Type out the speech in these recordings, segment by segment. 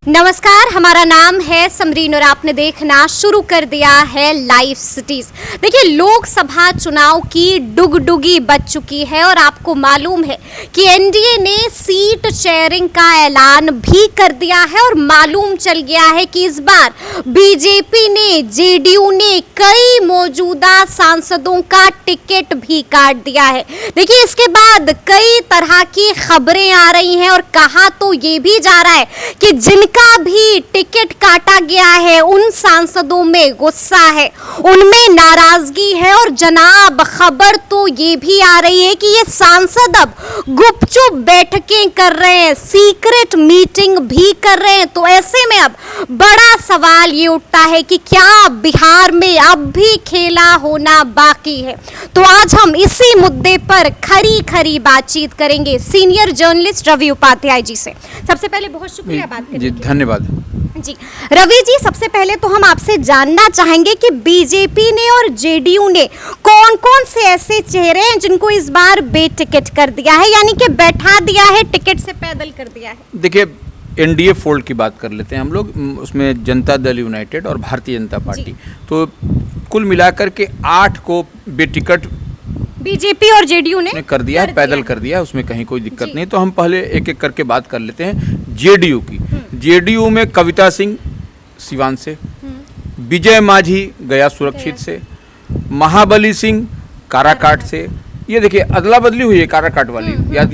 नमस्कार, हमारा नाम है समरीन और आपने देखना शुरू कर दिया है लाइव सिटीज। देखिए, लोकसभा चुनाव की डुगडुगी बज चुकी है और आपको मालूम है कि एनडीए ने सीट शेयरिंग का ऐलान भी कर दिया है और मालूम चल गया है कि इस बार बीजेपी ने, जेडीयू ने कई मौजूदा सांसदों का टिकट भी काट दिया है। देखिए, इसके बाद कई तरह की खबरें आ रही हैं और कहा तो ये भी जा रहा है कि जिनका भी टिकट काटा गया है उन सांसदों में गुस्सा है, उनमें नाराजगी है और जनाब खबर तो ये भी आ रही है कि ये सांसद अब गुपचुप बैठकें कर रहे हैं, सीक्रेट मीटिंग भी कर रहे हैं। तो ऐसे में अब बड़ा सवाल ये उठता है कि क्या बिहार में अब भी खेला होना बाकी है। तो आज हम इसी मुद्दे पर खरी खरी बातचीत करेंगे सीनियर जर्नलिस्ट रवि उपाध्याय जी से। सबसे पहले बहुत शुक्रिया बात करने के लिए। धन्यवाद जी। रवि जी, सबसे पहले तो हम आपसे जानना चाहेंगे कि बीजेपी ने और जेडीयू ने कौन कौन से ऐसे चेहरे हैं जिनको इस बार बेटिकट कर दिया है, यानी कि बैठा दिया है, टिकट से पैदल कर दिया है। देखिए, एनडीए फोल्ड की बात कर लेते हैं हम लोग, उसमें जनता दल यूनाइटेड और भारतीय जनता पार्टी, तो कुल मिलाकर के 8 को बेटिकट बीजेपी और जेडीयू ने कर दिया है, पैदल कर दिया, उसमें कहीं कोई दिक्कत नहीं। तो हम पहले एक एक करके बात कर लेते हैं जेडीयू की। जेडीयू में कविता सिंह सिवान से, विजय माझी गया सुरक्षित से, महाबली सिंह काराकाट से। ये देखिए, अदला बदली हुई है काराकाट वाली, याद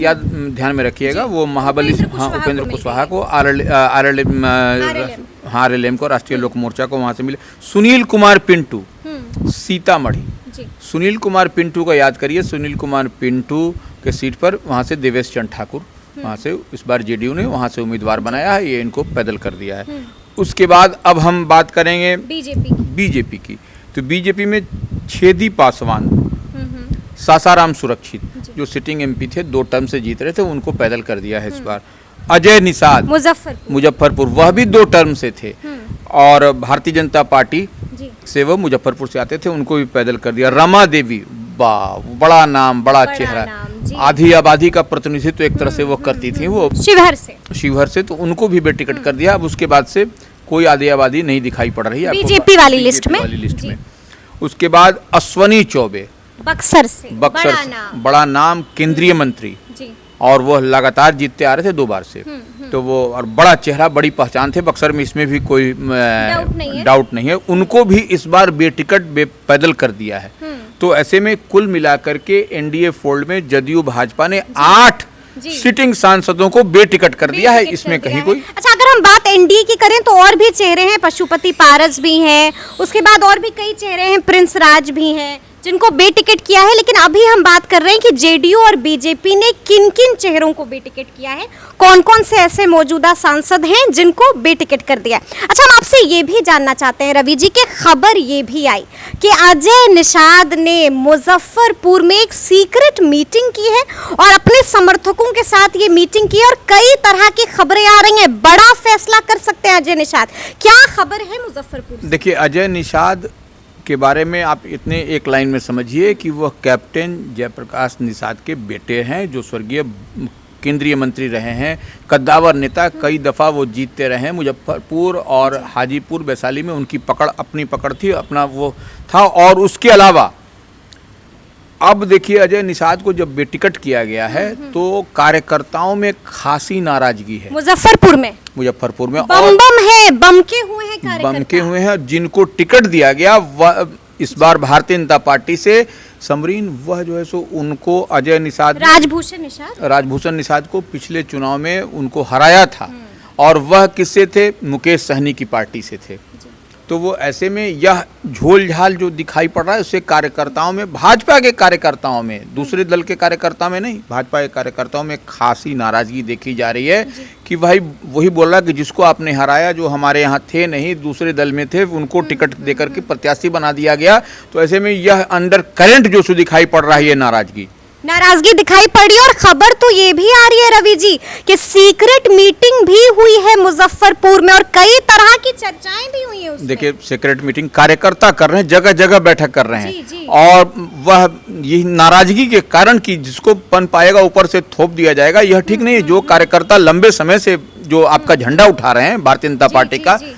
ध्यान में रखिएगा। वो महाबली सिंह, हाँ, उपेंद्र कुशवाहा को आरएलएम को, राष्ट्रीय लोक मोर्चा को वहाँ से मिले। सुनील कुमार पिंटू सीतामढ़ी, सुनील कुमार पिंटू का याद करिए, सुनील कुमार पिंटू के सीट पर वहाँ से देवेश चंद्र ठाकुर, वहाँ से इस बार जेडीयू ने वहाँ से उम्मीदवार बनाया है, ये इनको पैदल कर दिया है। उसके बाद अब हम बात करेंगे बीजेपी की। तो बीजेपी में छेदी पासवान, सासाराम सुरक्षित जो सिटिंग एमपी थे, 2 टर्म से जीत रहे थे, उनको पैदल कर दिया है इस बार। अजय निषाद मुजफ्फरपुर, वह भी 2 टर्म से थे और भारतीय जनता पार्टी से वो मुजफ्फरपुर से आते थे, उनको भी पैदल कर दिया। रमा देवी, बड़ा नाम, बड़ा चेहरा, आधी आबादी का प्रतिनिधित्व एक तरह से वो करती थी, वो शिवहर से, तो उनको भी बेटिकट कर दिया। अब उसके बाद से कोई आधी आबादी नहीं दिखाई पड़ रही है बीजेपी वाली लिस्ट में। उसके बाद अश्वनी चौबे बक्सर से, बड़ा नाम, केंद्रीय मंत्री, और वो लगातार जीतते आ रहे थे 2 बार से। तो वो और बड़ा चेहरा, बड़ी पहचान थे बक्सर में, इसमें भी कोई डाउट नहीं है। उनको भी इस बार बेटिकट पैदल कर दिया है। तो ऐसे में कुल मिलाकर के एनडीए फोल्ड में जदयू भाजपा ने 8 सिटिंग सांसदों को बेटिकट कर दिया है, इसमें कहीं कोई। अच्छा, अगर हम बात एनडीए की करें तो और भी चेहरे हैं, पशुपति पारस भी हैं, उसके बाद और भी कई चेहरे हैं, प्रिंस राज भी हैं जिनको बेटिकट किया है। लेकिन अभी हम बात कर रहे हैं कि जेडीयू और बीजेपी ने किन किन चेहरों को बेटिकट किया है, कौन कौन से ऐसे मौजूदा सांसद हैं जिनको बेटिकट कर दिया है। अच्छा, हम आपसे ये भी जानना चाहते हैं रवि जी कि खबर ये भी आई कि अजय निषाद ने मुजफ्फरपुर में एक सीक्रेट मीटिंग की है और अपने समर्थकों के साथ ये मीटिंग की और कई तरह की खबरें आ रही हैं, बड़ा फैसला कर सकते हैं अजय निषाद। क्या खबर है मुजफ्फरपुर से? देखिए, अजय निषाद के बारे में आप इतने एक लाइन में समझिए कि वह कैप्टन जयप्रकाश निषाद के बेटे हैं, जो स्वर्गीय केंद्रीय मंत्री रहे हैं, कद्दावर नेता, कई दफ़ा वो जीतते रहे हैं। मुजफ्फरपुर और हाजीपुर वैशाली में उनकी पकड़, अपनी पकड़ थी, अपना वो था। और उसके अलावा अब देखिए, अजय निषाद को जब बेटिकट किया गया है तो कार्यकर्ताओं में खासी नाराजगी है मुजफ्फरपुर में बम के हुए हैं। जिनको टिकट दिया गया वह इस बार भारतीय जनता पार्टी से समरीन, वह जो है सो उनको अजय निषाद, राजभूषण निषाद को पिछले चुनाव में उनको हराया था, और वह किससे थे? मुकेश सहनी की पार्टी से थे। तो वो ऐसे में यह झोल-झाल जो दिखाई पड़ रहा है, उससे कार्यकर्ताओं में, भाजपा के कार्यकर्ताओं में, दूसरे दल के कार्यकर्ताओं में नहीं, भाजपा के कार्यकर्ताओं में खासी नाराजगी देखी जा रही है कि भाई वही बोल रहा कि जिसको आपने हराया, जो हमारे यहाँ थे नहीं, दूसरे दल में थे, उनको टिकट देकर के प्रत्याशी बना दिया गया। तो ऐसे में यह अंडर करंट जो दिखाई पड़ रहा है, ये नाराजगी दिखाई पड़ी। और खबर तो ये भी आ रही है रवि जी कि सीक्रेट मीटिंग भी हुई है मुजफ्फरपुर में और कई तरह की चर्चाएं भी हुई हैं। देखिए, सीक्रेट मीटिंग कार्यकर्ता कर रहे हैं, जगह जगह बैठक कर रहे हैं, और वह यही नाराजगी के कारण कि जिसको पन पाएगा ऊपर से थोप दिया जाएगा, यह ठीक नहीं है। जो कार्यकर्ता लंबे समय से जो आपका झंडा उठा रहे हैं भारतीय जनता पार्टी का, जी।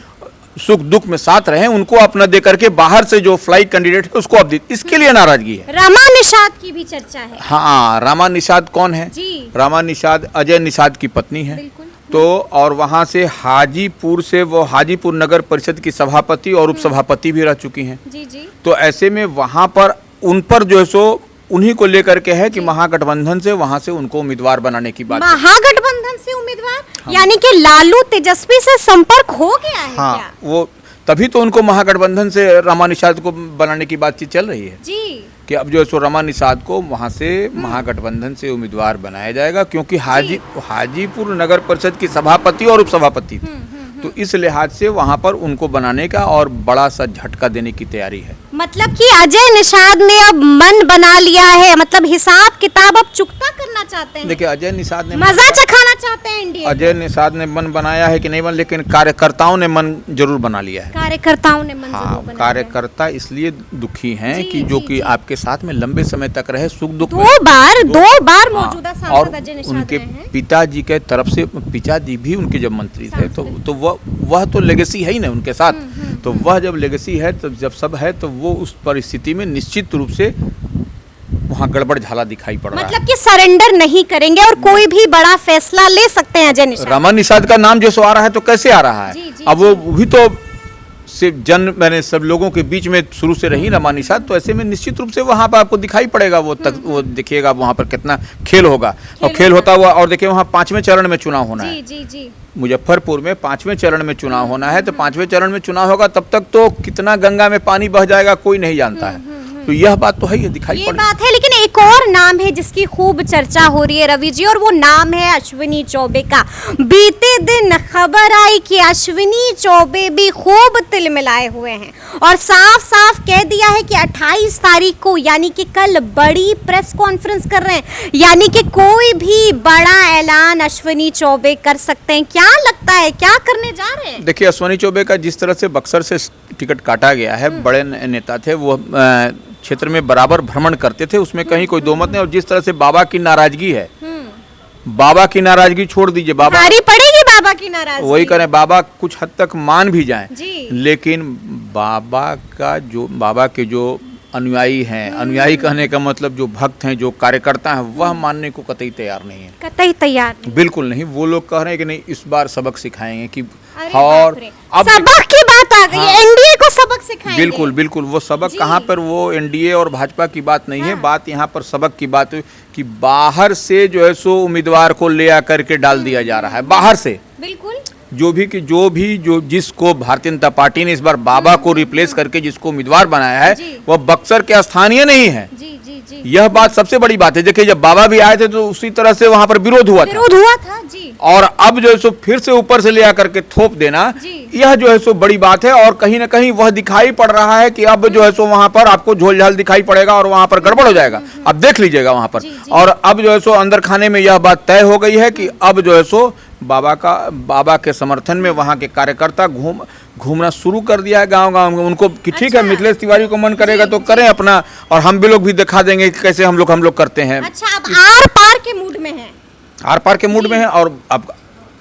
सुख दुख में साथ रहे, उनको अपना दे करके बाहर से जो फ्लाई कैंडिडेट है उसको आप दी, इसके लिए नाराजगी है। रमा निषाद की भी चर्चा है। हाँ, रमा निषाद कौन है? जी। रमा निषाद अजय निषाद की पत्नी है। बिल्कुल। तो और वहाँ से हाजीपुर से वो हाजीपुर नगर परिषद की सभापति और उपसभापति भी रह चुकी हैं। जी जी। तो ऐसे में वहाँ पर उन पर जो है सो उन्हीं को लेकर के है कि महागठबंधन से वहाँ से उनको उम्मीदवार बनाने की बात है। महागठबंधन से उम्मीदवार यानी कि लालू तेजस्वी से संपर्क हो गया है हाँ, क्या? वो तभी तो उनको महागठबंधन से रमा निषाद को बनाने की बातचीत चल रही है जी। कि अब जो है सो रमा निषाद को वहाँ से महागठबंधन से उम्मीदवार बनाया जाएगा, क्योंकि हाजीपुर नगर परिषद की सभापति और उपसभापति थी। तो इस लिहाज से वहाँ पर उनको बनाने का और बड़ा सा झटका देने की तैयारी है। मतलब कि अजय निषाद ने अब मन बना लिया है, मतलब हिसाब किताब अब चुकता करना चाहते हैं। देखिए, अजय निषाद ने मजा चखाना चाहते हैं इंडिया। अजय निषाद ने मन बनाया है कि नहीं बन, लेकिन कार्यकर्ताओं ने मन जरूर बना लिया है। कार्यकर्ताओं ने मन जरूर हाँ, बनाया है। कार्यकर्ता इसलिए दुखी हैं जी, कि जो जी, कि जी। आपके साथ में लंबे समय तक रहे, सुख दुख में दो बार हाँ, मौजूदा और सांसद अजय निषाद उनके रहे हैं। पिताजी के तरफ से, पिताजी भी उनके जब मंत्री थे, तो वह तो लेगेसी है ही ना उनके साथ। तो वह जब लेगेसी है, तो जब सब है, तो वो उस परिस्थिति में निश्चित रूप से वहाँ गड़बड़ झाला दिखाई पड़ रहा है। मतलब कि सरेंडर नहीं करेंगे और कोई भी बड़ा फैसला ले सकते हैं अजय निषाद। रमा निषाद का नाम जो सो आ रहा है, तो कैसे आ रहा है? जी, जी, अब वो भी तो सिर्फ मैंने सब लोगों के बीच में शुरू से रही रमा निषाद, तो ऐसे में निश्चित रूप से वहाँ पर आपको दिखाई पड़ेगा, वो दिखेगा वहाँ पर कितना खेल होगा। और खेल होता हुआ, और देखिए वहाँ 5वें चरण में चुनाव होना है। जी जी। मुजफ्फरपुर में 5वें चरण में चुनाव होना है। तो 5वें चरण में चुनाव होगा, तब तक तो कितना गंगा में पानी बह जाएगा कोई नहीं जानता है। तो यह बात तो है, ये दिखाई ये पड़ बात है। लेकिन एक और नाम है जिसकी खूब चर्चा हो रही है रवि जी, और वो नाम है अश्विनी चौबे का। बीते दिन खबर आई कि अश्विनी चौबे भी खूब तिल मिलाए हुए हैं और साफ साफ कह दिया है कि 28 तारीख को यानी कि कल बड़ी प्रेस कॉन्फ्रेंस कर रहे हैं, यानी कि कोई भी बड़ा ऐलान अश्विनी चौबे कर सकते हैं। क्या लगता है, क्या करने जा रहे हैं? देखिए, अश्विनी चौबे का जिस तरह से बक्सर से टिकट काटा गया है, बड़े नेता थे, वो क्षेत्र में बराबर भ्रमण करते थे, उसमें कहीं कोई दो मत नहीं। और जिस तरह से बाबा की नाराजगी है, बाबा की नाराजगी छोड़ दीजिए, बाबा भारी पड़ेगी बाबा की नाराजगी। वही करें, बाबा कुछ हद तक मान भी जाएं, जी। लेकिन बाबा के जो अनुयायी हैं, अनुयायी कहने का मतलब जो भक्त हैं, जो कार्यकर्ता हैं, वह मानने को कतई तैयार नहीं है। कतई तैयार नहीं। बिल्कुल नहीं। वो लोग कह रहे हैं कि नहीं, इस बार सबक सिखाएंगे कि अरे और बाप रे। अब सबक की बात आ गई है। हाँ। एनडीए को सबक सिखाएंगे। बिल्कुल बिल्कुल, वो सबक जी। कहाँ पर, वो एनडीए और भाजपा की बात नहीं है, हाँ। बात यहाँ पर सबक की बात है कि बाहर से जो है सो उम्मीदवार को ले आकर के डाल दिया जा रहा है, बाहर से। बिल्कुल। जो जिसको भारतीय जनता पार्टी ने इस बार बाबा को रिप्लेस करके जिसको उम्मीदवार बनाया है, जी। वह बक्सर के स्थानीय नहीं है। जी जी जी। यह बात सबसे बड़ी बात है। देखिए, जब बाबा भी आए थे तो उसी तरह से वहां पर विरोध हुआ था, जी। और अब जो है सो फिर से ऊपर से ले आकर के थोप देना, जी। यह जो है सो बड़ी बात है। और कहीं ना कहीं वह दिखाई पड़ रहा है कि अब जो है सो वहां पर आपको झोलझाल दिखाई पड़ेगा और वहां पर गड़बड़ हो जाएगा। अब देख लीजिएगा वहां पर। जी, जी। और अब जो है सो अंदर खाने में यह बात तय हो गई है कि अब जो है सो बाबा के समर्थन में वहां के कार्यकर्ता घूमना शुरू कर दिया है गांव गांव में। उनको कि ठीक है, मिथिलेश तिवारी को मन करेगा तो करें अपना, और हम भी लोग भी दिखा देंगे कि कैसे हम लोग करते हैं। अच्छा, अब आर पार के मूड में है। आर पार के मूड में है। और अब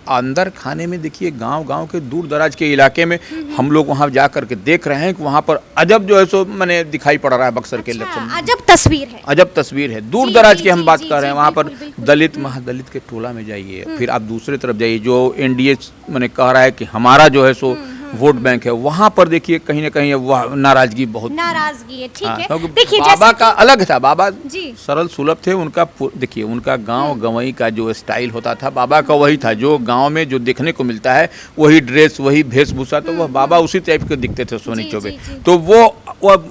अंदर खाने में देखिए, गांव के दूर दराज के इलाके में हम लोग वहां जा करके देख रहे हैं कि वहां पर अजब जो है सो मैंने दिखाई पड़ रहा है बक्सर के इलेक्शन में। अजब तस्वीर है। अजब तस्वीर है। दूर जी, दराज जी, की हम जी, बात जी, कर रहे हैं। जी, वहां पर बिल्कुल, बिल्कुल, दलित महादलित के टोला में जाइए, फिर आप दूसरे तरफ जाइए, जो एनडीए मैंने कह रहा है कि हमारा जो है सो वोट बैंक है, वहां पर देखिए कहीं ना कहीं वह नाराजगी बहुत नाराजगी है। ठीक है। क्योंकि देखिए, बाबा का अलग था। बाबा जी। सरल सुलभ थे। उनका देखिए, उनका गांव गंवई का जो स्टाइल होता था, बाबा का वही था। जो गांव में जो देखने को मिलता है, वही ड्रेस, वही वेशभूषा, तो वह बाबा उसी टाइप के दिखते थे, अश्विनी जी, चौबे। जी, जी। तो वो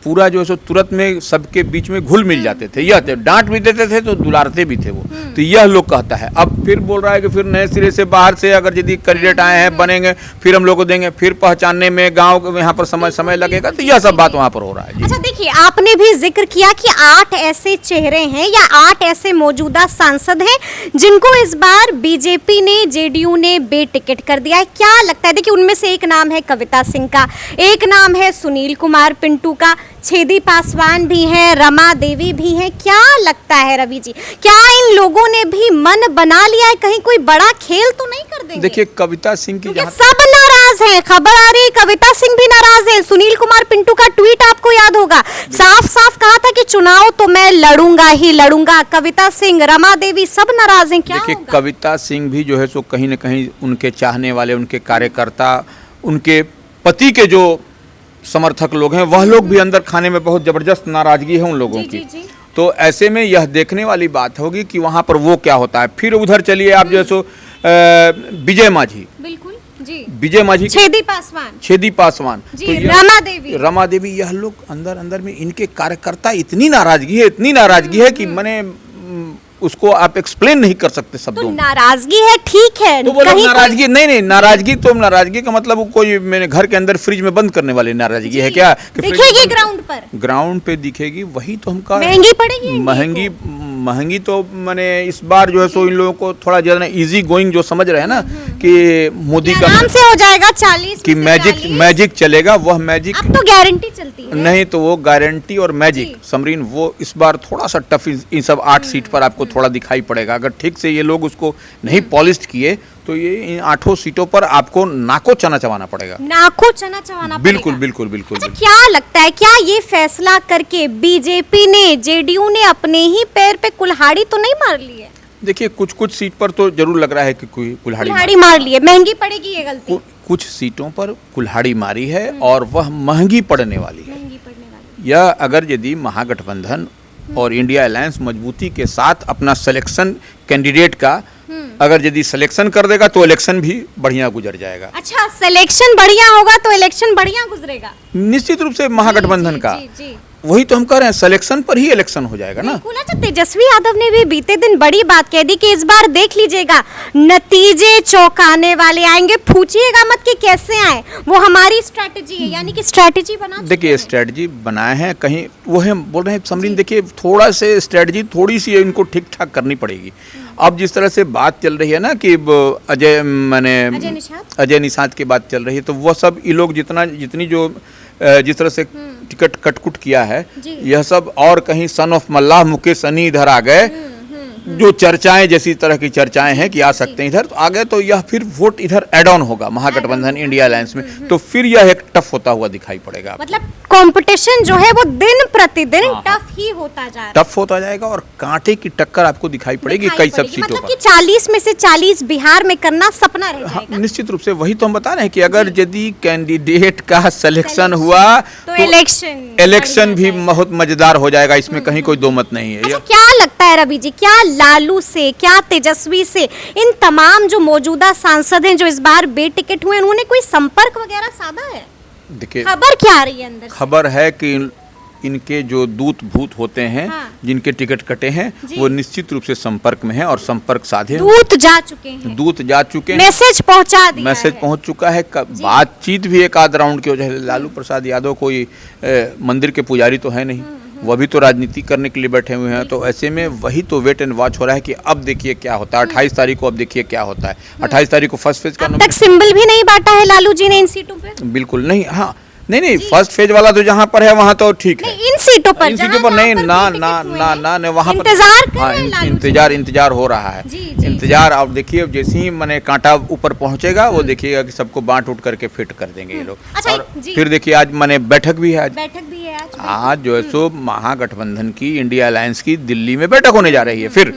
पूरा जो है सो तुरंत में सबके बीच में घुल मिल जाते थे। यह थे, डांट भी देते थे तो दुलारते भी थे वो। तो यह लोग कहता है। अब फिर बोल रहा है कि फिर नए सिरे से बाहर से अगर यदि कैंडिडेट आए हैं, बनेंगे, फिर हम लोग को देंगे, फिर पहचानने में गांव यहाँ पर समय लगेगा। तो यह सब बात वहाँ पर हो रहा है। जी। अच्छा, देखिए, आपने भी जिक्र किया कि 8 ऐसे चेहरे हैं या 8 ऐसे मौजूदा सांसद हैं जिनको इस बार बीजेपी ने, जेडीयू ने बेटिकट कर दिया है। क्या लगता है? देखिए, उनमें से एक नाम है कविता सिंह का, एक नाम है सुनील कुमार पिंटू का, छेदी पासवान भी हैं, रमा देवी भी हैं। क्या लगता है रवि जी, क्या इन लोगों ने भी मन बना लिया है, कहीं कोई बड़ा खेल तो नहीं कर देंगे? देखिए कविता सिंह की क्योंकि सब नाराज हैं, खबर आ रही कविता सिंह भी नाराज है। सुनील कुमार पिंटू का ट्वीट आपको याद होगा, साफ साफ कहा था कि चुनाव तो मैं लड़ूंगा ही लड़ूंगा। कविता सिंह, रमा देवी सब नाराज हैं, क्या देखिए होगा? कविता सिंह भी जो है सो कहीं न कहीं उनके चाहने वाले, उनके कार्यकर्ता, उनके पति के जो समर्थक लोग हैं वह लोग भी अंदर खाने में बहुत जबरदस्त नाराजगी है उन लोगों की। जी। तो ऐसे में यह देखने वाली बात होगी कि वहां पर वो क्या होता है। फिर उधर चलिए आप जैसो विजय माझी, बिल्कुल जी, विजय माझी, छेदी पासवान छेदी पासवान, जी, तो रमा देवी, यह लोग अंदर अंदर में इनके कार्यकर्ता इतनी नाराजगी है कि मैंने उसको आप एक्सप्लेन नहीं कर सकते तो शब्दों में। नाराजगी है, ठीक है, तो बोलो कहीं नाराजगी नहीं, नाराजगी का मतलब वो कोई मैंने घर के अंदर फ्रिज में बंद करने वाली नाराजगी है क्या कि दिखेगी ग्राउंड पे दिखेगी? वही तो हम कह रहे हैं। महंगी पड़ेगी, महंगी तो मैंने इस बार जो है सो इन लोगों को थोड़ा ज्यादा इजी गोइंग जो समझ रहे हैं ना कि मोदी का आराम से हो जाएगा 40 कि मैजिक चलेगा, वह मैजिक अब तो गारंटी चलती है। नहीं, तो वो गारंटी और मैजिक समरीन वो इस बार थोड़ा सा टफ इन सब 8 सीट पर आपको थोड़ा दिखाई पड़ेगा। अगर ठीक से ये लोग उसको नहीं पॉलिश किए तो ये इन 8 सीटों पर आपको नाको चना चबाना पड़ेगा। बिल्कुल। अच्छा, क्या लगता है, क्या ये फैसला करके बीजेपी ने, जेडीयू ने अपने ही पैर पे कुल्हाड़ी तो नहीं मार ली है? देखिए कुछ सीट पर तो जरूर लग रहा है कि कोई कुल्हाड़ी मार ली है। महंगी पड़ेगी ये गलती। कुछ सीटों पर कुल्हाड़ी मारी है और वह महंगी पड़ने वाली है। यह अगर यदि महागठबंधन और इंडिया अलायंस मजबूती के साथ अपना सिलेक्शन कैंडिडेट का अगर यदि सिलेक्शन कर देगा तो इलेक्शन भी बढ़िया गुजर जाएगा। अच्छा, सिलेक्शन बढ़िया होगा तो इलेक्शन बढ़िया गुजरेगा निश्चित रूप से महागठबंधन का। जी। वही तो हम कह रहे हैं, सिलेक्शन पर ही इलेक्शन हो जाएगा ना। अच्छा, तेजस्वी यादव ने भी बीते दिन बड़ी बात कह दी कि इस बार देख लीजिएगा नतीजे चौंकाने वाले आएंगे, पूछिएगा मत कि कैसे आए, वो हमारी स्ट्रेटजी है। यानी कि स्ट्रेटजी बना, देखिए स्ट्रेटजी बनाए हैं, कहीं वो हम बोल रहे हैं समरीन, देखिए थोड़ा से स्ट्रेटजी थोड़ी सी इनको ठीक ठाक करनी पड़ेगी। अब जिस तरह से बात चल रही है ना कि अजय निषाद की बात चल रही है, तो वह सब ये लोग जितनी जो जिस तरह से टिकट कटकुट किया है, यह सब और कहीं सन ऑफ मल्लाह मुकेश सनी इधर आ गए, जो चर्चाएं जैसी तरह की चर्चाएं हैं कि आ सकते हैं इधर, तो आ गए तो यह फिर वोट इधर एड ऑन होगा महागठबंधन इंडिया अलायंस में, तो फिर यह एक टफ होता हुआ दिखाई पड़ेगा। मतलब कंपटीशन जो है वो दिन प्रतिदिन टफ ही होता जा रहा है, टफ होता जाएगा और कांटे की टक्कर आपको दिखाई पड़ेगी कई सब सीटों मतलब कि 40 में से 40 बिहार में करना सपना रह जाएगा। निश्चित रूप से वही तो हम बता रहे हैं कि अगर यदि कैंडिडेट का सिलेक्शन हुआ तो इलेक्शन भी बहुत मजेदार हो जाएगा, इसमें कहीं कोई दो मत नहीं है। अच्छा, क्या लगता है रवि जी, क्या लालू से, क्या तेजस्वी से, इन तमाम जो मौजूदा सांसद हैं जो इस बार बेटिकट हुए, उन्होंने कोई संपर्क वगैरह साधा है? देखिए खबर क्या आ रही है अंदर से? खबर है कि इनके जो दूत भूत होते हैं, जिनके टिकट कटे हैं, वो निश्चित रूप से संपर्क में हैं और संपर्क साधे। दूत जा चुके हैं, मैसेज पहुंच चुका है। बातचीत भी एक आध राउंड की वजह से, लालू प्रसाद यादव कोई मंदिर के पुजारी तो है नहीं, वह भी तो राजनीति करने के लिए बैठे हुए हैं। तो ऐसे में वही तो वेट एंड वॉच हो रहा है कि अब देखिए क्या होता है। 28 तारीख को अब देखिए क्या होता है। 28 तारीख को फर्स्ट फेज का तक सिंबल भी नहीं बांटा है लालू जी ने इन सीटों पे? बिल्कुल नहीं। हाँ नहीं, फर्स्ट फेज वाला तो जहाँ पर है वहाँ तो ठीक है, इन सीटों पर नहीं, ना वहाँ पर इंतजार हो रहा है। इंतजार आप देखिए, जैसे ही मैंने कांटा ऊपर पहुँचेगा वो देखिएगा कि सबको बांट उठ करके फिट कर देंगे ये लोग। और फिर देखिए आज मैंने बैठक भी है, आज जो है सो महागठबंधन की, इंडिया अलायंस की दिल्ली में बैठक होने जा रही है, फिर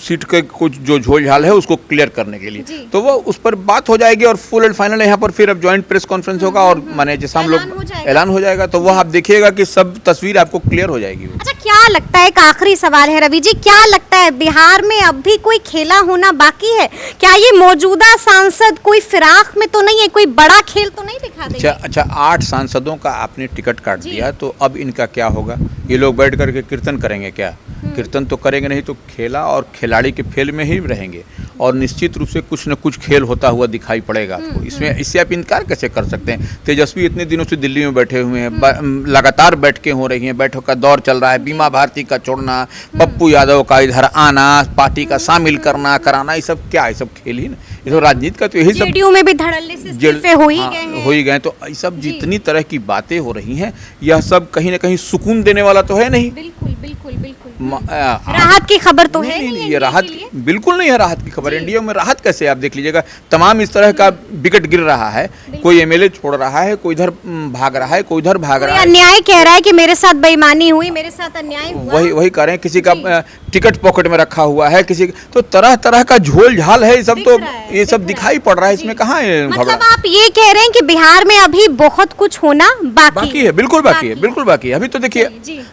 सीट के कुछ जो झोल झाल है उसको क्लियर करने के लिए, तो वो उस पर बात हो जाएगी और फुल एंड फाइनल यहाँ पर फिर अब ज्वाइंट प्रेस कॉन्फ्रेंस होगा और माने जैसा हम लोग ऐलान हो जाएगा, तो वह आप देखिएगा कि सब तस्वीर आपको क्लियर हो जाएगी। अच्छा, क्या लगता है, एक आखिरी सवाल है रवि जी, क्या लगता है बिहार में अब भी कोई खेला होना बाकी है? क्या ये मौजूदा सांसद कोई फिराक में तो नहीं है, कोई बड़ा खेल तो नहीं दिखा देंगे? अच्छा 8 सांसदों का आपने टिकट काट दिया, तो अब इनका क्या होगा? ये लोग बैठ करके कीर्तन करेंगे क्या? कीर्तन तो करेंगे नहीं तो खेला और खिलाड़ी के फेल में ही रहेंगे, और निश्चित रूप से कुछ न कुछ खेल होता हुआ दिखाई पड़ेगा आपको। इसमें इससे आप इनकार कैसे कर सकते हैं? तेजस्वी इतने दिनों से दिल्ली में बैठे हुए हैं, लगातार बैठकें हो रही हैं, बैठक का दौर चल रहा है, बीमा भारती का छोड़ना, पप्पू यादव का इधर आना, पार्टी का शामिल करना कराना, ये सब क्या है? सब खेल ही ना, ये तो राजनीति का तो यही सब। जेडीयू में भी धड़ल्ले से इस्तीफे हो ही गए हैं। हो ही गए, तो ये सब जितनी तरह की बातें हो रही हैं, यह सब कहीं ना कहीं सुकून देने वाला तो है नहीं। बिल्कुल बिल्कुल बिल्कुल। राहत की खबर तो है नहीं, ये राहत बिल्कुल नहीं है। राहत की खबर एनडीए में राहत कैसे? आप देख लीजिएगा, तमाम इस तरह का विकेट गिर रहा है, कोई एमएलए छोड़ रहा है, कोई इधर भाग रहा है, कोई उधर भाग रहा है, अन्याय कह रहा है कि मेरे साथ बेईमानी हुई, मेरे साथ अन्याय हुआ। वही कह रहे हैं, किसी का टिकट पॉकेट में रखा हुआ है, किसी तो तरह तरह का झोल झाल है, ये सब तो ये सब दिखाई पड़ रहा है। इसमें कहाँ है? मतलब आप ये कह रहे हैं कि बिहार में अभी बहुत कुछ होना बाकी है? बिल्कुल बाकी है, बिल्कुल बाकी है। अभी तो देखिए,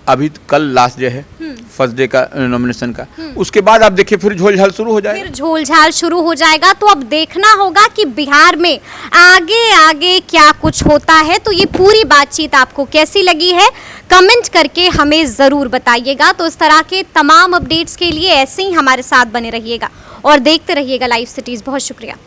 अभी कल लास्ट डे है फर्स्ट डे का नॉमिनेशन का, उसके बाद आप देखिए फिर झोलझाल शुरू हो जाएगा। फिर झोलझाल शुरू हो जाएगा, तो अब देखना होगा कि बिहार में आगे आगे क्या कुछ होता है। तो ये पूरी बातचीत आपको कैसी लगी है, कमेंट करके हमें ज़रूर बताइएगा। तो इस तरह के तमाम अपडेट्स के लिए ऐसे ही हमारे साथ बने रहिएगा और देखते रहिएगा लाइव सिटीज़। बहुत शुक्रिया।